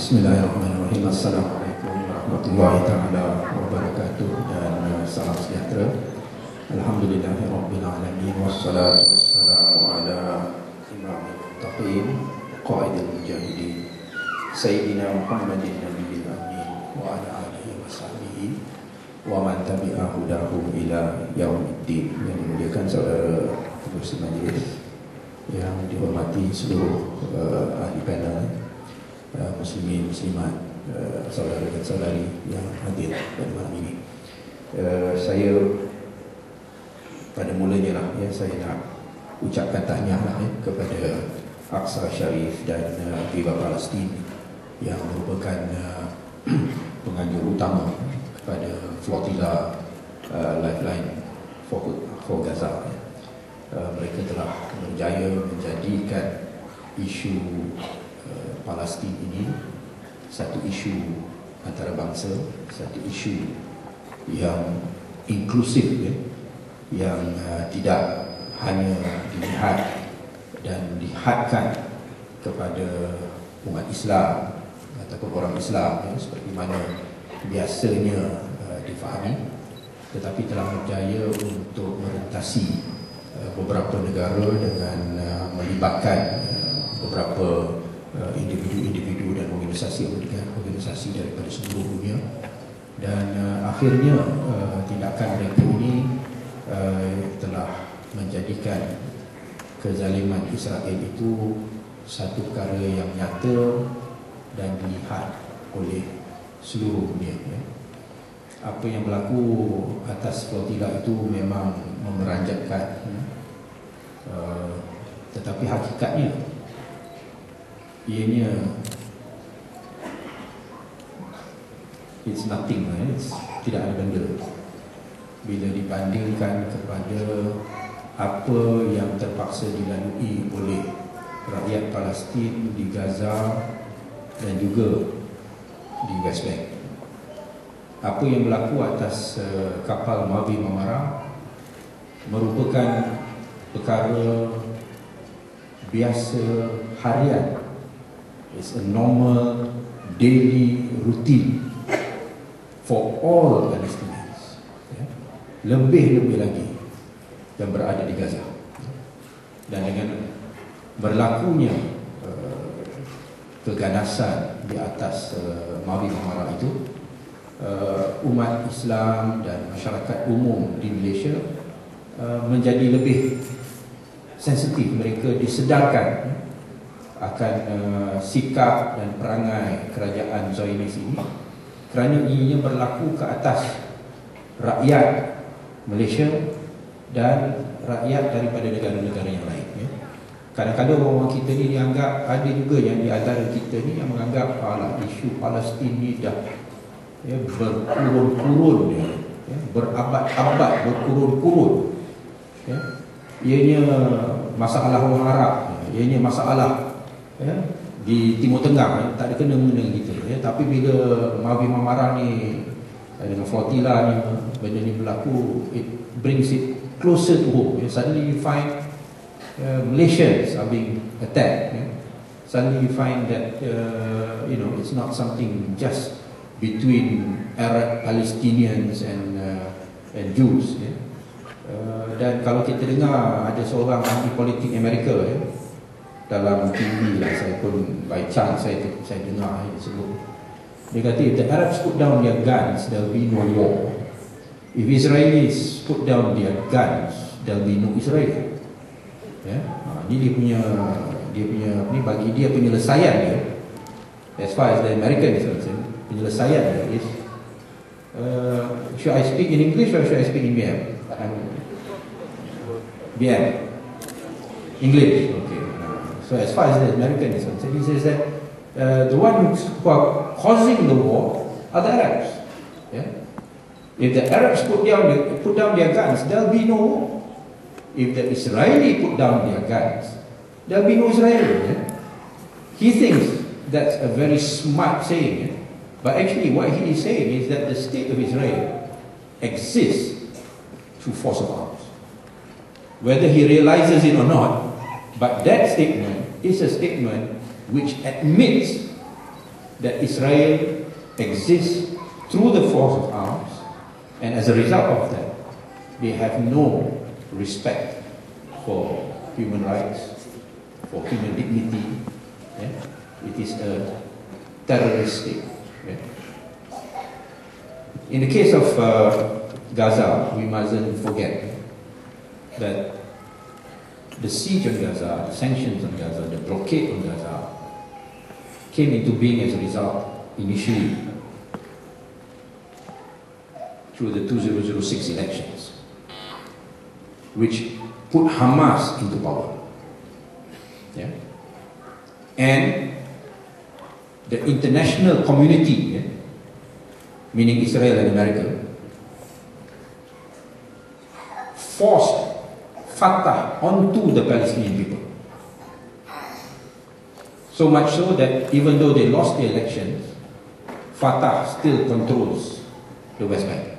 Bismillahirrahmanirrahim. Assalamualaikum warahmatullahi taala wabarakatuh, dan salam sejahtera. Alhamdulillahirabbil alamin, wassalatu wassalamu ala imamil muttaqin qaidil mujahidin sayyidina Muhammadin nabiyil amin wa ala alihi wa sahbihi wa man tabi'a hudahu ila yaumiddin. Yang dimuliakan saudara pengurusi majlis, yang dihormati seluruh ahli panel, muslimin, muslimat, saudara dan saudari yang hadir pada malam ini. Saya pada mulanya lah, saya nak ucapkan tahniah lah kepada Aqsa Sharif dan Viva Palestin yang merupakan penganjur utama kepada flotilla Lifeline for Gaza. Mereka telah berjaya menjadikan isu Palestin ini satu isu antarabangsa, satu isu yang inklusif, yang tidak hanya dilihat dan dihadkan kepada umat Islam ataupun orang Islam seperti mana biasanya difahami, tetapi telah berjaya untuk merentasi beberapa negara dengan melibatkan beberapa individu-individu dan organisasi daripada seluruh dunia. Dan akhirnya tindakan mereka ini telah menjadikan kezaliman Israel itu satu perkara yang nyata dan dilihat oleh seluruh dunia. Apa yang berlaku atas flotilla itu memang memeranjatkan, tetapi hakikatnya ianya it's nothing, tidak ada benda bila dibandingkan kepada apa yang terpaksa dilalui oleh rakyat Palestin di Gaza dan juga di West Bank. Apa yang berlaku atas kapal Mavi Marmara merupakan perkara biasa harian. It's a normal daily routine for all Palestinians, lebih-lebih lagi yang berada di Gaza. Dan dengan berlakunya keganasan di atas Mavi Marmara itu, umat Islam dan masyarakat umum di Malaysia menjadi lebih sensitif. Mereka disedarkan akan sikap dan perangai kerajaan Zionis ini, kerana ianya berlaku ke atas rakyat Malaysia dan rakyat daripada negara-negara yang lain. Kadang-kadang orang kita ni dianggap, ada juga yang di antara kita ni yang menganggap isu Palestin ni dah berkurun-kurun, berabad-abad, berkurun-kurun. Ianya masalah orang Arab, ianya masalah di Timur Tengah, tak ada kena-mengena kita. Tapi bila Mavi Marmara ni dengan flotilla ni, benda ni berlaku, it brings it closer to home. Suddenly you find Malaysians are being attacked. Suddenly you find that it's not something just between Arab Palestinians and Jews. Dan kalau kita dengar ada seorang ahli politik Amerika dalam TV lah, saya pun by chance saya dengar dia sebut, dia kata, if the Arabs put down their guns, there will be no war. If Israelis put down their guns, there will be no Israel. Ini dia punya ni, bagi dia penyelesaian dia, as far as the American is concerned, penyelesaian dia is should I speak in English or should I speak in BM? BM English, okay. So as far as the American is concerned, he says that the ones who are causing the war are the Arabs. If the Arabs put down their guns, there will be no war. If the Israeli put down their guns, there will be no Israel. He thinks that's a very smart saying, but actually what he is saying is that the state of Israel exists through force of arms. Whether he realizes it or not, but that statement is a statement which admits that Israel exists through the force of arms, and as a result of that, they have no respect for human rights, for human dignity. Yeah? It is a terrorist state. Yeah? In the case of Gaza, we mustn't forget that the siege on Gaza, the sanctions on Gaza, the blockade on Gaza came into being as a result, initially, through the 2006 elections, which put Hamas into power. Yeah? And the international community, yeah, meaning Israel and America, forced Fatah onto the Palestinian people. So much so that even though they lost the elections, Fatah still controls the West Bank.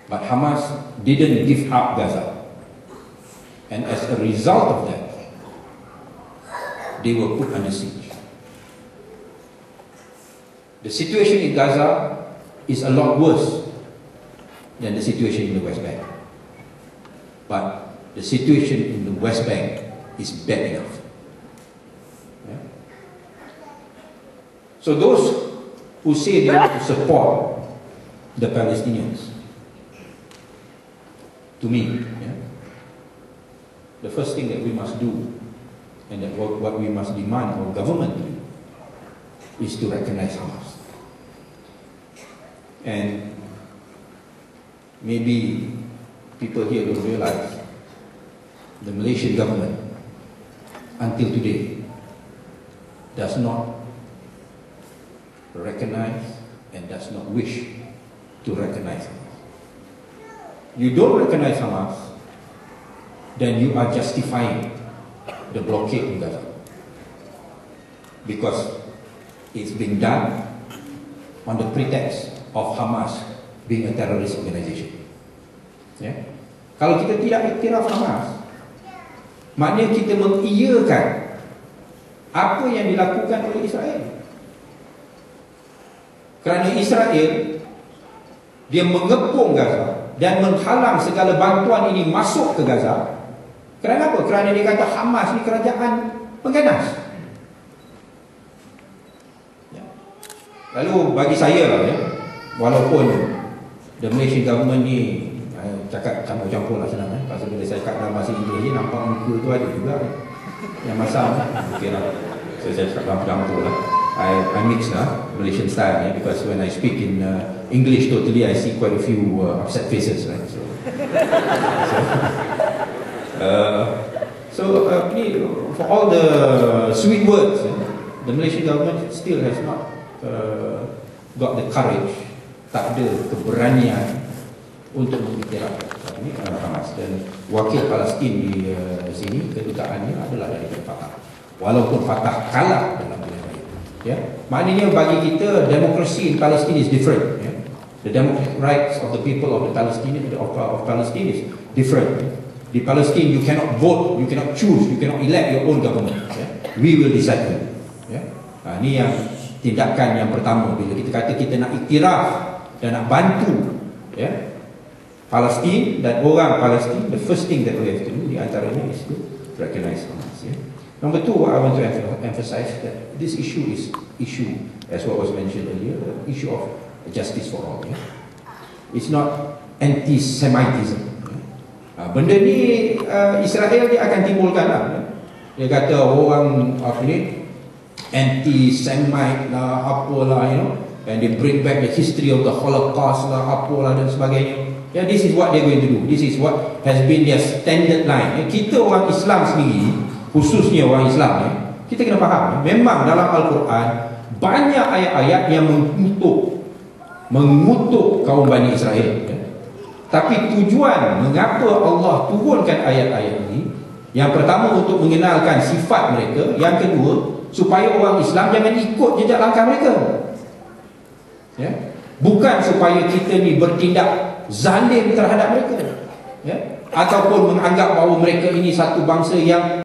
But Hamas didn't give up Gaza. And as a result of that, they were put under siege. The situation in Gaza is a lot worse than the situation in the West Bank. But the situation in the West Bank is bad enough. Yeah? So those who say they want to support the Palestinians, to me, yeah, the first thing that we must do, and that what we must demand of government to do, is to recognize Hamas. And maybe people here don't realize the Malaysian government, until today, does not recognize and does not wish to recognize Hamas. You don't recognize Hamas, then you are justifying the blockade in Gaza, because it's being done on the pretext of Hamas being a terrorist organization. Yeah? Kalau kita tidak iktiraf Hamas, maknanya kita mengiyakan apa yang dilakukan oleh Israel. Kerana Israel, dia mengepung Gaza dan menghalang segala bantuan ini masuk ke Gaza. Kerana apa? Kerana dia kata Hamas ni kerajaan pengganas. Ya. Lalu bagi saya, ya, walaupun the Malaysian government ni cakap campur-campur lah senang, pasal bila saya cakap dalam bahasa Inggeris ni, nampak muka tu ada juga yang masam. Okey lah, saya cakap campur-campur lah. I mix lah, Malaysian style, yeah, because when I speak in English totally, I see quite a few upset faces, right? For all the sweet words, the Malaysian government still has not got the courage, tak ada keberanian untuk mengiktiraf ini Hamas. Dan wakil Palestin di sini, kedutaannya adalah dari Fatah, walaupun Fatah kalah dalam pilihan raya. Ya, maknanya bagi kita demokrasi in Palestine is different. Ya. The democratic rights of the people of the Palestinian of Palestine is different. Di Palestine you cannot vote, you cannot choose, you cannot elect your own government. Ya. We will decide for you. Ya. Ini yang tindakan yang pertama bila kita kata kita nak iktiraf dan nak bantu, ya, Palestin dan orang Palestin. The first thing that we have to do di antaranya is to recognize Hamas. Ya. Number two, what I want to emphasize that this issue is as what was mentioned earlier, the issue of justice for all. Yeah? It's not anti-Semitism. Yeah? Benda ni Israel dia akan timbulkan lah. Dia kata orang apa ni anti-Semite lah, apalah, you know, and they bring back the history of the Holocaust lah, apalah dan sebagainya. Yeah, this is what they're going to do. This is what has been their standard line. Kita orang Islam sendiri, khususnya orang Islam, ya, kita kena faham, ya, memang dalam Al-Quran banyak ayat-ayat yang mengutuk kaum Bani Israel, ya. Tapi tujuan mengapa Allah turunkan ayat-ayat ini, yang pertama untuk mengenalkan sifat mereka, yang kedua supaya orang Islam jangan ikut jejak langkah mereka, ya. Bukan supaya kita ni bertindak zalim terhadap mereka, ya, ataupun menganggap bahawa mereka ini satu bangsa yang